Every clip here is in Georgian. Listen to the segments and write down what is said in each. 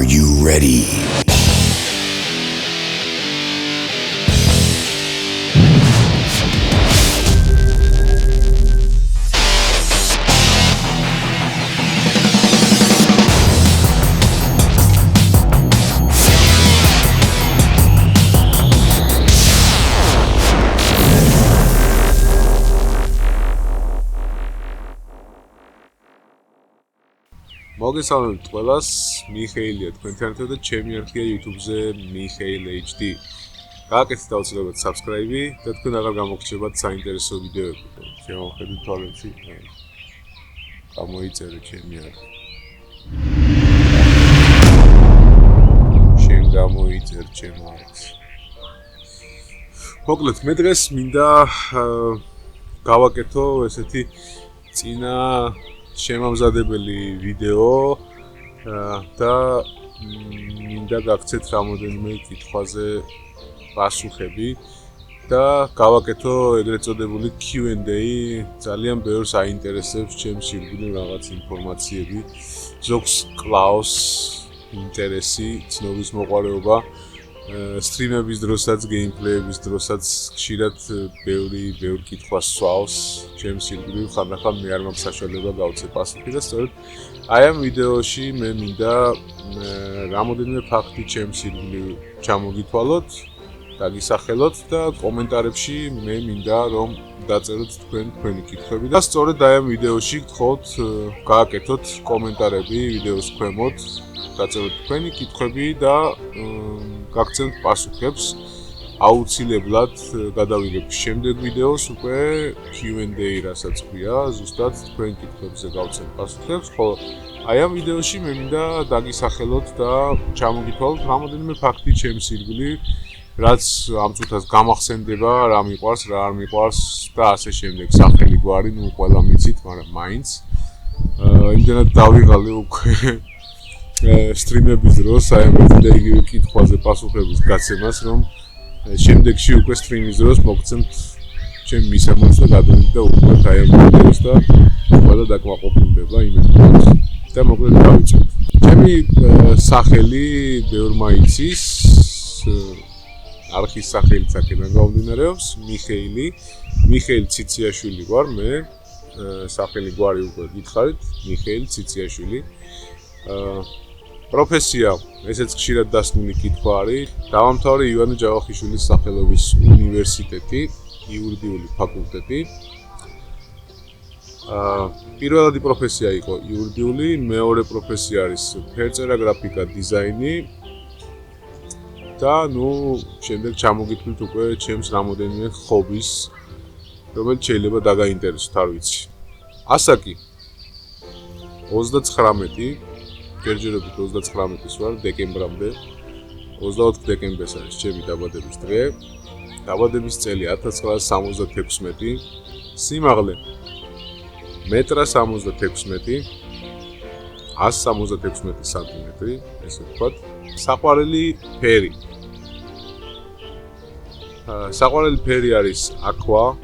you ready? მოგესალმებით ყველას, მიხეილია თქვენთან ერთად და ჩემი არხია YouTube-ზე Mikhail HD. გააკეთეთ აუცილებლად subscribe და თქვენ აღარ გამოგრჩებათ საინტერესო ვიდეოები. შევხედოთ თვალებში. გამოიწერე ჩემი არხი. შენ გამოიწერ ჩემ არხს. მოკლედ, მე დღეს მინდა გავაკეთო ესეთი წინა შემამზადებელი ვიდეო და მინდა გაგცეთ რამოდენიმე კითხვაზე პასუხები და გავაკეთო ეგრეთ წოდებული Q&A. ძალიან ბევრს აინტერესებს ჩემს ირგვლივ რაღაც ინფორმაციები, ზოგს კლავს ინტერესი, ცნობის მოყვარეობა, სტრიმების დროსაც, გეიმპლეების დროსაც ხშირად ბევრი კითხვას სვავს ჩემს ირგვლივ, ხანდახან მე არ მაქვს საშუალება გავცე პასუხი და სწორედ აი ამ ვიდეოში მე მინდა რამოდენიმე ფაქტი ჩემს ირგვლივ ჩამოგითვალოთ, დაგისახელოთ და კომენტარებში მე მინდა რომ დაწეროთ თქვენი კითხვები და სწორედ აი ამ ვიდეოში გთხოვთ გააკეთოთ კომენტარები ვიდეოს ქვემოთ, დაწეროთ თქვენი კითხვები და გაგცემთ პასუხებს. აუცილებლად გადავიღებ შემდეგ ვიდეოს უკვე Q&A, რასაც ქვია, ზუსტად თქვენ კითხვებზე გავცემ პასუხებს, ხოლო აი ამ ვიდეოში მე მინდა დაგისახელოთ და ჩამოგითვალოთ რამოდენიმე ფაქტი ჩემს ირგვლივ, რაც ამ წუთას გამახსენდება, რა მიყვარს, რა არ მიყვარს და ასე შემდეგ. სახელი გვარი, ნუ ყველა მიცით, მაგრამ მაინც იმდენად დავიღალე უკვე სტრიმების დროს აი ამ და იგივე კითხვაზე პასუხების გაცემას, რომ შემდეგში უკვე სტრიმის დროს მოგცემთ ჩემ მისამართს და გადავიდეთ და უკვე აი ამ ვიდეოს და ყველა დაკმაყოფილდება იმედით. და მოკლედ დავიწყოთ. ჩემი სახელი ბევრმა იცის, არხის სახელიც აქედან გამომდინარეობს, მიხეილ ციციაშვილი ვარ მე, სახელი გვარი უკვე გითხარით, მიხეილ ციციაშვილი. პროფესია, ესეც ხშირად დასმული კითხვა არის. დავამთავრე ივანე ჯავახიშვილის სახელობის უნივერსიტეტი, იურიდიული ფაკულტეტი. პირველადი პროფესია იყო იურიდიული, მეორე პროფესია არის ფერწერა, გრაფიკა, დიზაინი. და ნუ შემდეგ ჩამოგითვლით უკვე ჩემს რამოდენიმე ხობის, რომელიც შეიძლება დაგაინტერესოთ, არ ვიცი. ასაკი 39, გერჯერობით 39-ის ვარ დეკემბრამდე. 24 დეკემბერს არის ჩემი დაბადების დღე. დაბადების წელი 1976. სიმაღლე 1.76 m, 176 სანტიმეტრი, ესე ვთქვათ. საყვარელი ფერი. საყვარელი ფერი არის aqua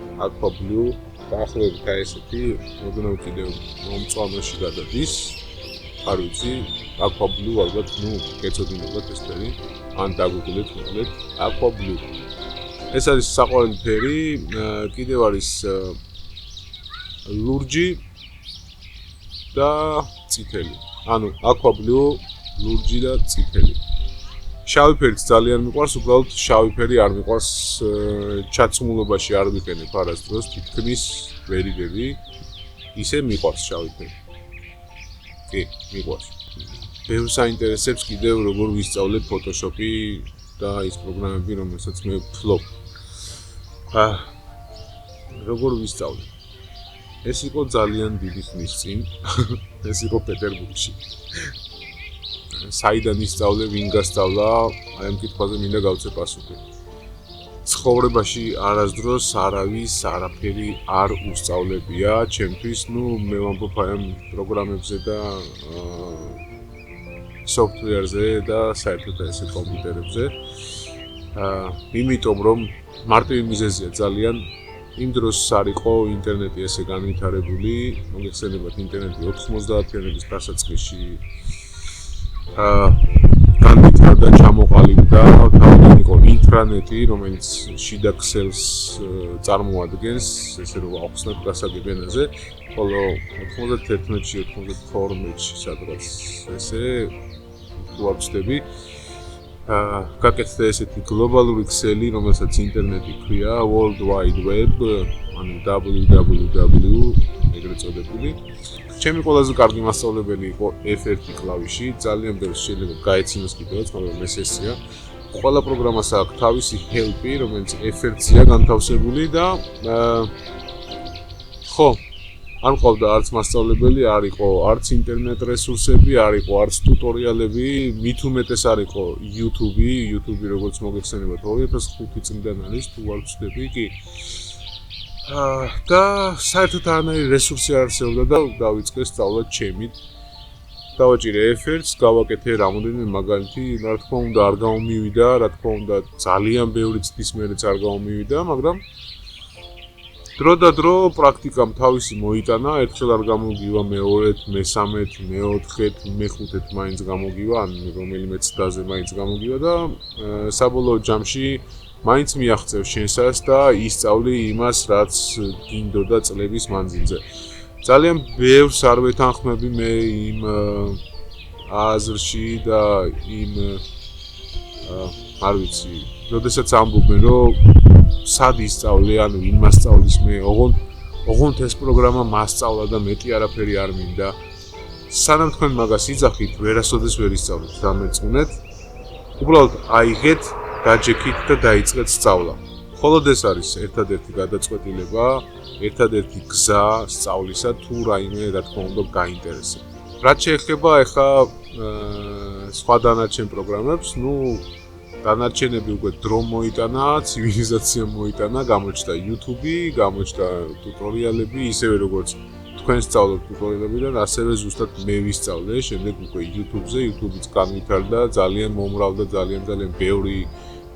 blue, დაახლოებით აი ესეთი, მოდნავ კიდევ მომწვანოში გადადის. არ ვიცი, aqua blue ალბათ, ნუ გეცოდინებათ ეს ფერი, ან დაგუგლეთ მოკლედ, aqua blue. ეს არის საყვარელი ფერი, კიდევ არის ლურჯი და წითელი. ანუ aqua blue, ლურჯი და წითელი. შავი ფერიც ძალიან მიყვარს, უბრალოდ შავი ფერი არ მიყვარს, ჩაცმულობაში არ ვიყენებ არასდროს, თითქმის ვერ იგები, ისე მიყვარს შავი ფერი. კი, მიყვარს. ბევრს აინტერესებს კიდევ როგორ ვისწავლებ Photoshop-ი და ის პროგრამები, რომელსაც მე ვფლობ. როგორ ვისწავლებ? ეს იყო ძალიან დიდი ხნის წინ. ეს იყო პეტერბურგში. საიდან ისწავლე, ვინ გასწავლა, აი ამ კითხვაზე მინდა გავცე პასუხი. ცხოვრებაში არასდროს არავის არაფერი არ უსწავლებია ჩემთვის, ნუ მე ვამბობ აი ამ პროგრამებზე და software-ზე და საერთოდ ესე კომპიუტერებზე. იმიტომ რომ მარტივი მიზეზია ძალიან. იმ დროს არ იყო ინტერნეტი ესე განვითარებული, მოგეხსენებათ ინტერნეტი 90-იანების დასაწყისში განვითარდა, ჩამოყალიბდა, თავიდან იყო ინტრანეტი, რომელიც შიდა ქსელს წარმოადგენს, ესე რომ ახსნათ გასაგებ ენაზე, ხოლო 91-ში, 92-ში სადღაც ესე თუ არ ვწდები, გაკეთდა ესეთი გლობალური ქსელი, რომელსაც ინტერნეტი ქვია, World Wide Web, ანუ www ეგრეთ წოდებული. ჩემი ყველაზე კარგი მასწავლებელი იყო F1 კლავიში, ძალიან ბევრს შეიძლება გაეცინოს კიდევაც, მაგრამ ეს ესეა. ყველა პროგრამას აქვს თავისი help-ი, რომელიც F1-ია განთავსებული და ხო, არ მყავდა არც მასწავლებელი, არ იყო არც ინტერნეტ რესურსები, არ იყო არც ტუტორიალები, მით უმეტეს არ იყო YouTube-ი როგორც მოგეხსენებათ 2005 წლიდან არის, თუ არ ვცდები კი. და საერთოდ არანაირი რესურსი არ არსებობდა და დავიწყე სწავლა ჩემით. დავაჭირე F1-ს, გავაკეთე რამოდენიმე მაგალითი, რა თქმა უნდა არ გამომივიდა, რა თქმა უნდა ძალიან ბევრი წლის მერეც არ გამომივიდა, მაგრამ დრო და დრო პრაქტიკამ თავისი მოიტანა, ერთხელ არ გამოგივა, მეორედ, მესამედ, მეოთხედ, მეხუთედ მაინც გამოგივა, ან რომელიმე წლაზე მაინც გამოგივა და საბოლოო ჯამში მაინც მიაღწევ შენსას და ისწავლი იმას, რაც გინდოდა წლების მანძილზე. ძალიან ბევრს არ ვეთანხმები მე იმ აზრში და იმ არ ვიცი, როდესაც ამბობენ, რომ სად ისწავლე, ანუ ვინ მასწავლის მე, ოღონდ ეს პროგრამა მასწავლა და მეტი არაფერი არ მინდა. სანამ თქვენ მაგას იძახით, ვერასოდეს ვერ ისწავლეთ, დამერწმუნეთ. უბრალოდ აიღეთ, დაჯექით და დაიწყეთ სწავლა. მხოლოდ ეს არის ერთადერთი გადაწყვეტილება, ერთადერთი გზა სწავლისა, თუ რაიმე რა თქმა უნდა გაინტერესებს. რაც შეეხება ახლა სხვა დანარჩენ პროგრამებს, დანარჩენები უკვე დრო მოიტანა, ცივილიზაცია მოიტანა, გამოჩნდა YouTube-ი, გამოჩნდა ტუტორიალები, ისევე როგორც თქვენ სწავლობთ ტუტორიალებიდან, ასევე ზუსტად მე ვისწავლე, შემდეგ უკვე YouTube-ზე, YouTube-იც განვითარდა, ძალიან მომრავლდა, ძალიან ბევრი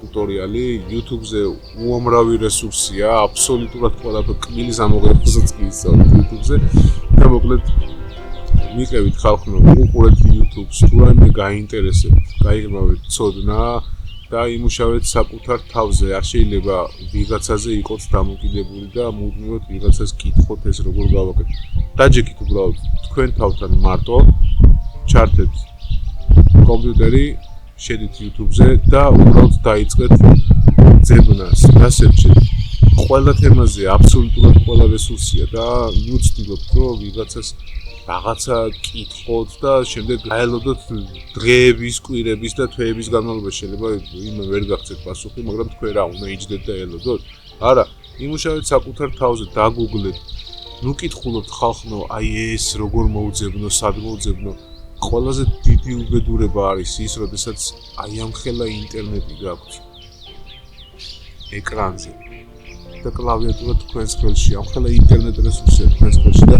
ტუტორიალი, YouTube-ზე უამრავი რესურსია, აბსოლუტურად ყველაფერი კბილის ამოღებასაც კი ისწავლეთ YouTube-ზე და მოკლედ მიყევით ხალხო, უყურეთ YouTube-ს, თუ რაიმე გაინტერესებთ, გაიღმავეთ ცოდნა და იმუშავეთ საკუთარ თავზე, არ შეიძლება ვიღაცაზე იყოთ დამოკიდებული და მუდმივად ვიღაცას კითხოთ ეს როგორ გავაკეთოთ. დაჯექით უბრალოდ თქვენ თავთან მარტო, ჩართეთ კომპიუტერი, შედით YouTube-ზე და უბრალოდ დაიწყეთ ძებნას, დასერჩეთ. ყველა თემაზე აბსოლუტურად ყველა რესურსია და ნუ ვცდილობთ, რომ ვიღაცას რაღაცა კითხოთ და შემდეგ გაელოდოთ დღეების, კვირების და თვეების განმავლობაში. შეიძლება იმ ვერ გაგცეთ პასუხი, მაგრამ თქვენ რა უნდა იჯდეთ და ელოდოთ? არა, იმუშავეთ საკუთარ თავზე, დაგუგლეთ. ნუ კითხულობთ ხალხო, აი ეს როგორ მოუძებნო, სად მოუძებნო. ყველაზე დიდი უბედურება არის ის, როდესაც აი ამ ხელა ინტერნეტი გაქვთ ეკრანზე და კლავიატურა თქვენს ხელში, ამ ხელა ინტერნეტ რესურსია თქვენს ხელში და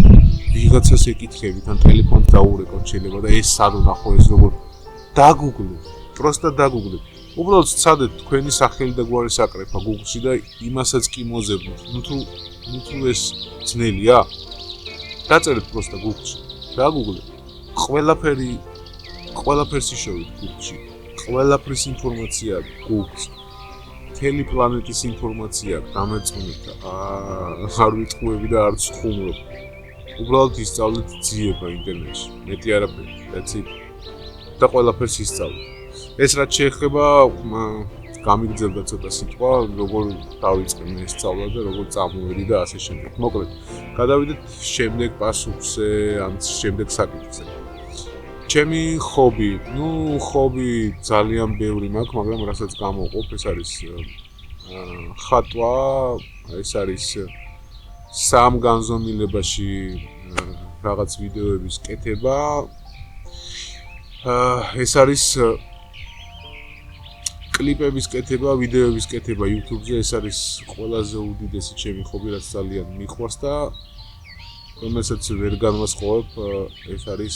ვიღაცას ეკითხებით, ან ტელეფონს დაურეკოთ შეიძლება და ეს სად ვნახო, ეს როგორ დაგუგლეთ, პროსტა დაგუგლეთ. უბრალოდ სცადეთ თქვენი სახელი და გვარი საკრეფა Google-ში და იმასაც კი მოძებნოთ. ნუ თუ ეს ძნელია, დაწერეთ პროსტა Google-ში, დაგუგლეთ. ყველაფერს იშოვით Google-ში. ყველაფრის ინფორმაცია Google-ში. მთელი პლანეტის ინფორმაცია დამეწმუნეთ. არ ვიტყუები და არც ხუმრობ. უბრალოდ ისწავლეთ ძიება ინტერნეტში. მეტი არაფერი, that's it. და ყველაფერს ისწავლეთ. ეს რაც შეეხება გამიგრძელდა ცოტა სიტყვა, როგორ დავიწყე მე სწავლა და როგორ წამოვედი და ასე შემდეგ. მოკლედ, გადავიდეთ შემდეგ პასუხზე, ან შემდეგ საკითხზე. ჩემი ხობი, ხობი ძალიან ბევრი მაქვს, მაგრამ რასაც გამოვყოფ, ეს არის ხატვა, ეს არის სამ განზომილებაში რაღაც ვიდეოების კეთება. ეს არის კლიპების კეთება, ვიდეოების კეთება YouTube-ზე, ეს არის ყველაზე უდიდესი ჩემი ხობი, რაც ძალიან მიყვარს და რომელსაც ვერ განვასხოვებ, ეს არის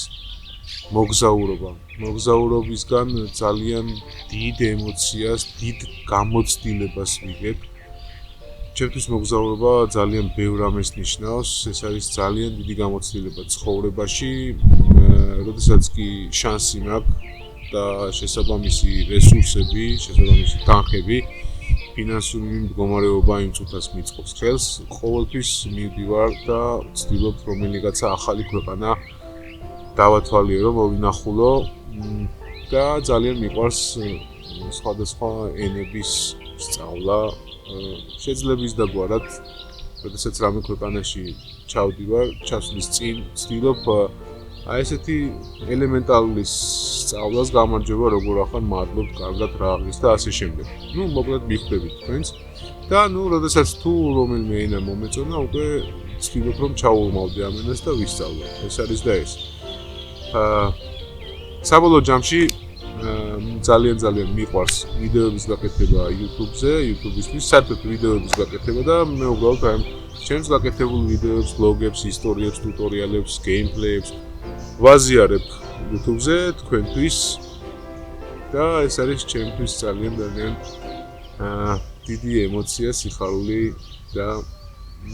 მოგზაურობა. მოგზაურობისგან ძალიან დიდ ემოციას, დიდ გამოცდილებას ვიღებ. ჩემთვის მოგზაურობა ძალიან ბევრ ამას ნიშნავს, ეს არის ძალიან დიდი გამოცდილება ცხოვრებაში, როდესაც კი შანსი მაქვს და შესაბამისი რესურსები, შესაბამისი თანხები, ფინანსური მდგომარეობა იმ წუთას მიწყობს ხელს. ყოველთვის მივდივარ და ვცდილობ რომელიღაცა ახალი ქვეყანა დავათვალიერო, მოვინახულო და ძალიან მიყვარს სხვადასხვა ენების სწავლა. Შეიძლება ის დაგვარად, როდესაც რამე ქვეყანაში ჩავდივარ, ჩასვლის წინ ვცდილობ აი ესეთი ელემენტარული სწავლას გამარჯვება, როგორ ახან მადლობთ, კარგად რა არის და ასე შემდეგ. მოკლედ მიხვდებით თქვენს და როდესაც თუ რომელიმე ენა მომეწონა, უკვე ვცდილობ რომ ჩავუმალდე ამ ენას და ვისწავლო. ეს არის და ეს. საბოლოო ჯამში ძალიან მიყვარს ვიდეოების გაკეთება YouTube-ზე, YouTube-ისთვის, საერთოდ ვიდეოების გაკეთება და მე უბრალოდ აი ჩემს გაკეთებულ ვიდეოებს, ბლოგებს, ისტორიებს, ტუტორიალებს, გეიმპლეებს ვაზიარებ YouTube-ზე თქვენთვის და ეს არის ჩემთვის ძალიან დიდი ემოცია, სიხარული და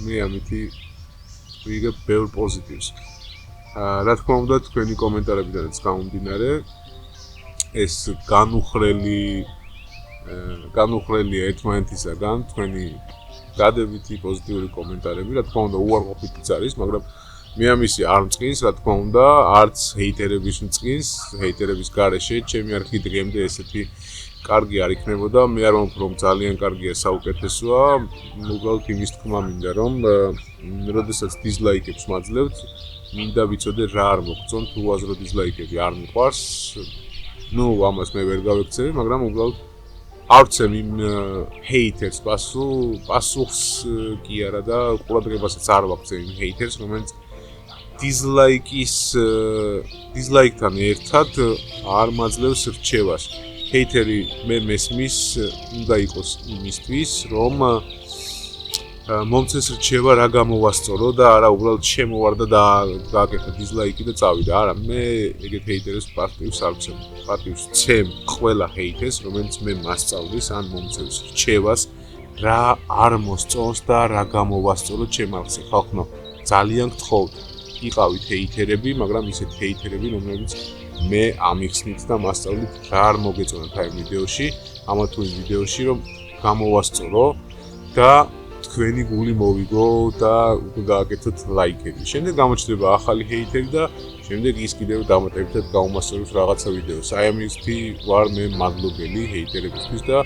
მე ამითი ვიგებ ბევრ პოზიტივს. რა თქმა უნდა, თქვენი კომენტარებიდანაც გამომდინარე, ეს განუხრელია ერთმანეთისაგან, თქვენი დადებითი პოზიტიური კომენტარები, რა თქმა უნდა, უარყოფითიც არის, მაგრამ მე ამისი არ მწყინს, რა თქმა უნდა, არც ჰეიტერების მწყინს, ჰეიტერების გარეშე, ჩემი არქი დღემდე ესეთი კარგი არ იქნებოდა, მე არ მომფიქრობ, რომ ძალიან კარგია, საუკეთესოა, უბრალოდ იმის თქმა მინდა, რომ როდესაც დიზლაიკებს მაძლევთ, მინდა ვიცოდე რა არ მოგწონთ, უაზრო დიზლაიკები არ მიყვარს. ამას მე ვერ გავექცევი, მაგრამ უბრალოდ ავცემ იმ ჰეიტერს პასუხს კი არა და ყურადღებასაც არ ვაქცევ იმ ჰეიტერს, რომელიც დიზლაიკთან ერთად არ მაძლევს რჩევას. ჰეიტერი მე მესმის უნდა იყოს იმისთვის, რომ მომცეს რჩევა რა გამოვასწორო და არა უბრალოდ შემოვარდა და გააკეთა დიზლაიკი და წავიდა. არა, მე ეგეთ ჰეიტერებს პარტივს არ ვცემ. პარტივს ვცემ ყველა ჰეიტერს, რომელიც მე მასწავლის ან მომცეს რჩევას, რა არ მოსწონს და რა გამოვასწორო ჩემ არხზე. ხალხო, ძალიან გთხოვთ, იყავით ჰეიტერები, მაგრამ ისეთ ჰეიტერები, რომლებიც მე ამიხსნით და მასწავლით რა არ მოგეწონათ აი ვიდეოში, ამა თუ იმ ვიდეოში, რომ გამოვასწორო და თქვენი გული მოვიგო და გააკეთოთ ლაიქები. შემდეგ გამოჩნდება ახალი ჰეიტერი და შემდეგ ის კიდევ დამატებითად გაუმასწორებს რაღაცა ვიდეოს. აი ამისთვის ვარ მე მადლობელი ჰეიტერებისთვის და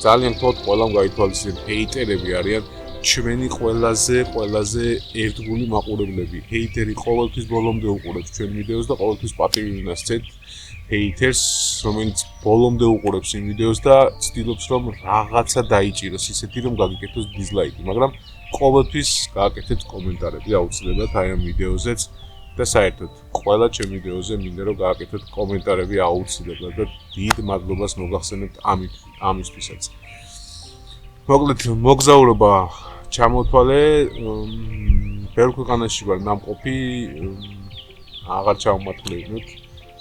ძალიან გთხოვთ ყველამ გაითვალისწინოთ, ჰეიტერები არიან ჩვენი ყველაზე ერთგული მაყურებლები. ჰეიტერი ყოველთვის ბოლომდე უყურებს ჩვენ ვიდეოს და ყოველთვის პატივი უნასცეთ ჰეითერს, რომელიც ბოლომდე უყურებს იმ ვიდეოს და ცდილობს რომ რაღაცა დაიჭიროს, ისეთი რომ გაგიკეთოს დიზლაიკი, მაგრამ ყოველთვის გააკეთეთ კომენტარები აუცილებლად აი ამ ვიდეოზეც და საერთოდ ყველა ჩემ ვიდეოზე მინდა რომ გააკეთოთ კომენტარები აუცილებლად და დიდ მადლობას მოგახსენებთ ამისთვისაც. მოკლედ მოგზაურობა ჩამოთვალე, ბევრ ქვეყანაში ვარ ნამყოფი, აღარ ჩავმართლებინოთ.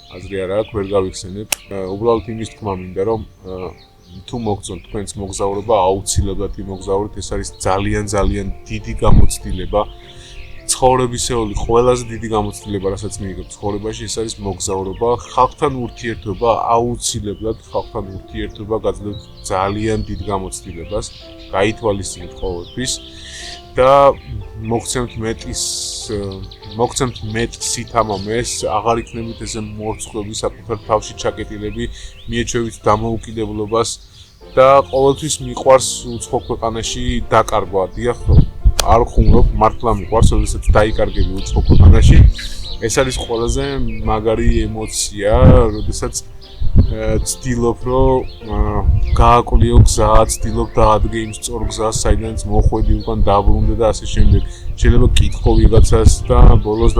აზრი არ აქვს, ვერ გავიხსენებ. უბრალოდ იმის თქმა მინდა, რომ თუ მოგწონთ თქვენს მოგზაურობა, აუცილებლად იმოგზაურეთ, ეს არის ძალიან დიდი გამოცდილება. ცხოვრებისეული ყველაზე დიდი გამოცდილება, რასაც მიიღებ ცხოვრებაში, ეს არის მოგზაურობა, ხალხთან ურთიერთობა, აუცილებლად ხალხთან ურთიერთობა გაძლევთ ძალიან დიდ გამოცდილებას, გაითვალისწინეთ ყოველთვის და მოგცემთ მეტ სითამამეს, აღარ იქნებით ესე მორცხვები, საკუთარ თავში ჩაკეტილები, მიეჩვევით დამოუკიდებლობას და ყოველთვის მიყვარს უცხო ქვეყანაში დაკარგვა. დიახ, არ ხუმრობ, მართლა მიყვარს, როდესაც დაიკარგები უცხო ქვეყანაში. ეს არის ყველაზე მაგარი ემოცია, როდესაც ცდილობ რომ გააკვლიო გზა, ცდილობ დაადგე იმ სწორ გზას, საიდანაც მოხვედი უკან დაბრუნდე და ასე შემდეგ. შეიძლება კითხო ვიღაცას და ბოლოს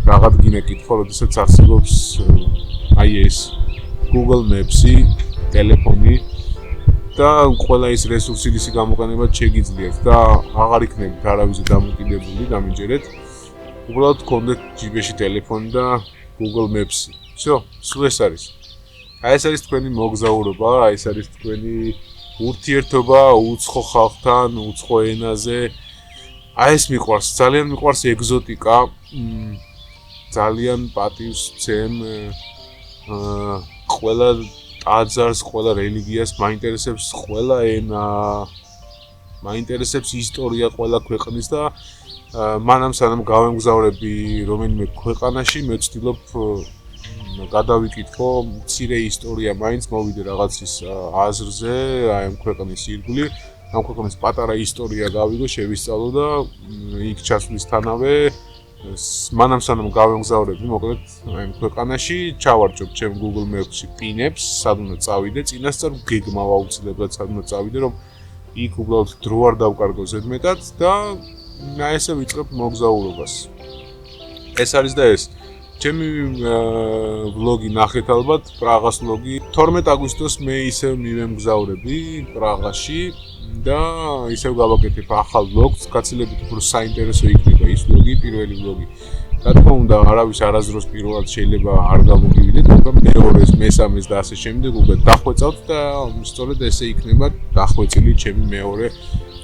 რაღაცა კითხო, როდესაც არსებობს აი ეს Google Maps-ი, ტელეფონი და ყველა ის რესურსის გამოყენება შეგიძლიათ და აღარ იქნებით არავის დამოკიდებული, დამიჯერეთ. უბრალოდ გქონდეთ ჯიბეში ტელეფონი და Google Maps-ი. всё, სულ ეს არის. აი ეს არის თქვენი მოგზაურობა, აი ეს არის თქვენი ურთიერთობა უცხო ხალხთან, უცხო ენაზე. აი ეს მიყვარს, ძალიან მიყვარს ეგზოტიკა. ძალიან პატივს ვცემ ყველა ტაძარს, ყველა რელიგიას მაინტერესებს ყველა ენა, მაინტერესებს ისტორია ყველა ქვეყნის და მანამ სანამ გავემგზავრები რომელიმე ქვეყანაში მე ვცდილობ გადავიკითხო მცირე ისტორია მაინც მოვიდე რაღაცის აზრზე, აი ამ ქვეყნის ირგვლივ, ამ ქვეყნის პატარა ისტორია გავიგო, შევისწავლო და იქ ჩასვლისთანავე მანამ სანამ გავემგზავრები, მოკლედ აი ამ ქვეყანაში ჩავარჯობ ჩემ Google Maps-ში პინებს, სად უნდა წავიდე, წინასწარ გეგმა აუცილებლად სად უნდა წავიდე, რომ იქ უბრალოდ დრო არ დავკარგო ზედმეტად და აი ესე ვიწყებ მოგზაურობას. ეს არის და ეს ჩემი ვლოგი ნახეთ ალბათ, პრაღას ვლოგი. 12 აგვისტოს მე ისევ მივემგზავრები პრაღაში და ისევ გავაკეთებ ახალ ვლოგს, გაცილებით უფრო საინტერესო იქნება ის ვლოგი, პირველი ვლოგი. რა თქმა უნდა, არავის არასდროს პირველად შეიძლება არ გამოგივიდეთ, მაგრამ მეორეს, მესამეს და ასე შემდეგ უკვე დახვეწავთ და სწორედ ესე იქნება დახვეწილი ჩემი მეორე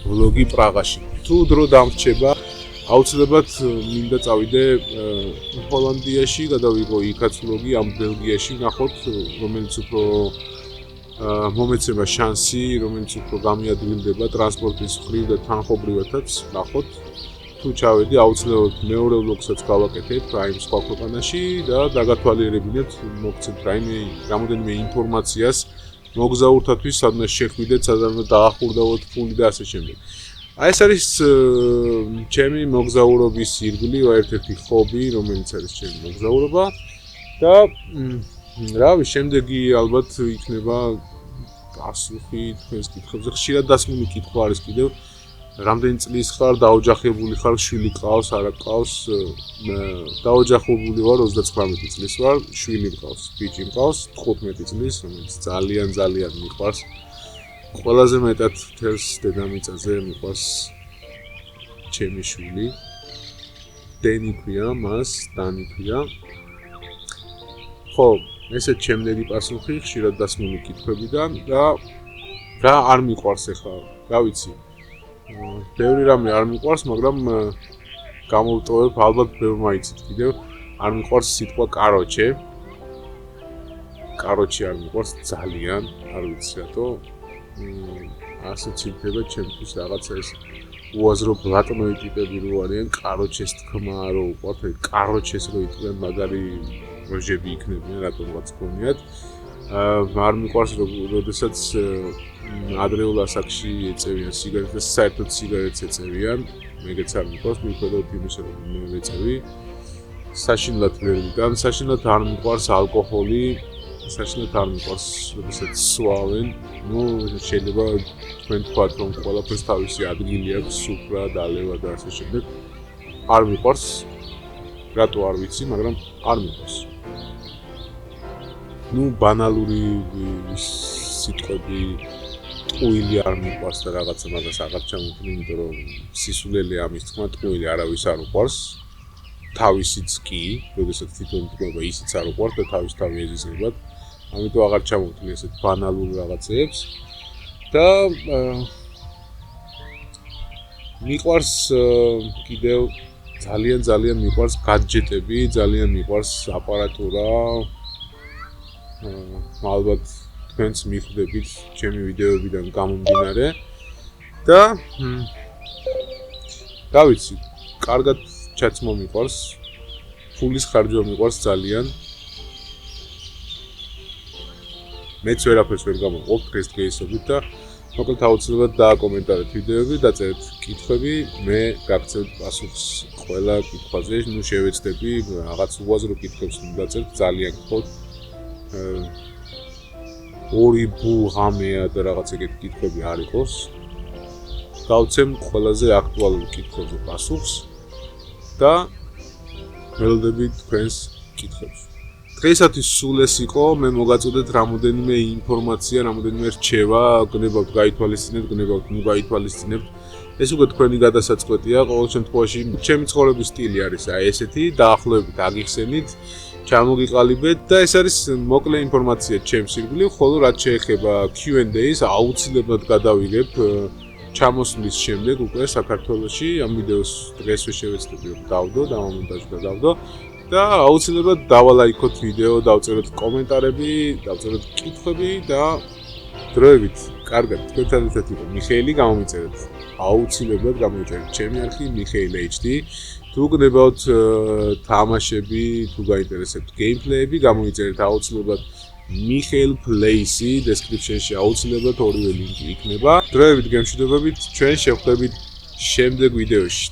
ვლოგი პრაღაში. თუ დრო დამრჩება, აუცილებლად მინდა წავიდე ჰოლანდიაში, გადავიღო იქაც ვლოგი, ამ ბელგიაში ვნახოთ, რომელიც უფრო მომეცემა შანსი, რომელიც უფრო გამიადვილდება ტრანსპორტის მხრივ და თანხობრივადაც ვნახოთ. თუ ჩავედი, აუცილებლად მეორე ვლოგსაც გავაკეთებ აი სხვა ქვეყანაში და დაგათვალიერებინეთ, მოგცემთ რამოდენიმე ინფორმაციას მოგზაურთათვის, სადაც შეხვიდეთ, სადაც დაახურდავოთ ფული და ასე შემდეგ. აი ეს არის ჩემი მოგზაურობის ირგვლივ ერთ-ერთი ხობი, რომელიც არის ჩემი მოგზაურობა და რავი, შემდეგი ალბათ იქნება პასუხი თქვენს კითხვებზე. ხშირად დასმული კითხვა არის კიდევ, რამდენი წლის ხარ, დაოჯახებული ხარ, შვილი ყავს, არა ყავს? დაოჯახებული ვარ, 39 წლის ვარ, შვილი მყავს, ბიჭი მყავს, 15 წლის, რომელიც ძალიან მიყვარს. ყველაზე მეტად თელს დედამიწაზე მიყვარს ჩემი შვილი. დენი ქვია მას, დანი ქვია. ხო, ესეც შემდეგი პასუხი ხშირად დასმული კითხვებიდან და რა არ მიყვარს ახლა, რა ვიცი. ბევრი რამე არ მიყვარს, მაგრამ გამოვტოვებ ალბათ ბევრმა იცით კიდევ. არ მიყვარს სიტყვა კაროჩე. კაროჩე არ მიყვარს ძალიან, არ ვიცი რატო. ასოცირდება ჩემთვის რაღაცა ეს უაზრო ბლატნოი ტიპები რო არიან, კაროჩეს თქმა რო უყვართ, კაროჩეს რო იტყვიან, მაგარი როჟები იქნებიან, რატომღაც გქონიათ. არ მიყვარს როდესაც ადრეულ ასაკში ეწევიან სიგარეტს და საერთოდ სიგარეტს ეწევიან, მეგეც არ მიყვარს, მიუხედავად იმისა, რომ მე ვეწევი. საშინლად ვერ ვიტან, საშინლად არ მიყვარს ალკოჰოლი, საშინლად არ მიყვარს, როდესაც სვავენ. ნუ შეიძლება თქვენ თქვათ, რომ ყველაფერს თავისი ადგილი აქვს, სუფრა, დალევა და ასე შემდეგ. არ მიყვარს, რატო არ ვიცი, მაგრამ არ მიყვარს. ნუ ბანალური სიტყვები, ტყუილი არ მიყვარს და რაღაცა მაგას აღარ ჩამოვთვლი, იმიტომ რომ სისულელე ამის თქმა, ტყუილი არავის არ უყვარს. თავისიც კი, როდესაც თვითონ თქვა ისიც არ უყვარს და თავის თავი ეზიზღებათ. ამიტომ აღარ ჩამოვთვლი ესეთ ბანალურ რაღაცებს და მიყვარს კიდევ ძალიან მიყვარს гаджеტები, ძალიან მიყვარს აპარატურა. ალბათ თქვენც მიხვდებით ჩემი ვიდეოებიდან გამომდინარე და რა ვიცი, კარგად ჩაცმო მიყვარს, ფულის ხარჯვა მიყვარს ძალიან. მეც ვერაფერს ვერ გამოვყოფ დღეს დღეისობით და მოკლედ აუცილებლად დააკომენტარეთ ვიდეოები, დაწერეთ კითხვები, მე გაგცემთ პასუხს ყველა კითხვაზე. ნუ შევეცდები რაღაც უაზრო კითხვებს დაწერთ, ძალიან გთხოვთ. ორი ბულღამეა და რაღაც ეგეთი კითხვები არ იყოს. გავცემ ყველაზე აქტუალურ კითხვებზე პასუხს და ველოდები თქვენს კითხვებს. დღეისათვის სულ ეს იყო, მე მოგაწოდეთ რამოდენიმე ინფორმაცია, რამოდენიმე რჩევა, გნებავთ გაითვალისწინებთ, გნებავთ ნუ გაითვალისწინებთ. ეს უკვე თქვენი გადასაწყვეტია, ყოველ შემთხვევაში ჩემი ცხოვრების სტილი არის აი ესეთი, დაახლოებით აგიხსენით, ჩამოგიყალიბეთ და ეს არის მოკლე ინფორმაცია ჩემს ირგვლივ, ხოლო რაც შეეხება Q&A-ს აუცილებლად გადავიღებ ჩამოსვლის შემდეგ უკვე საქართველოში ამ ვიდეოს დღესვე შევეცდები რომ დავდო და მომონტაჟი და დავდო და აუცილებლად დავალაიქოთ ვიდეო, დავწეროთ კომენტარები, დავწეროთ კითხვები და დროებით. კარგად, თქვენთან ერთად იყო მიხეილი, გამომიწერეთ. აუცილებლად გამოიწერეთ ჩემი არხი მიხეილ HD. თუ გნებავთ თამაშები, თუ გაინტერესებთ გეიმპლეები, გამოიწერეთ აუცილებლად Michael Plays-ი description-ში აუცილებლად ორივე ლინკი იქნება. დროებით გემშვიდობებით, ჩვენ შევხვდებით შემდეგ ვიდეოში.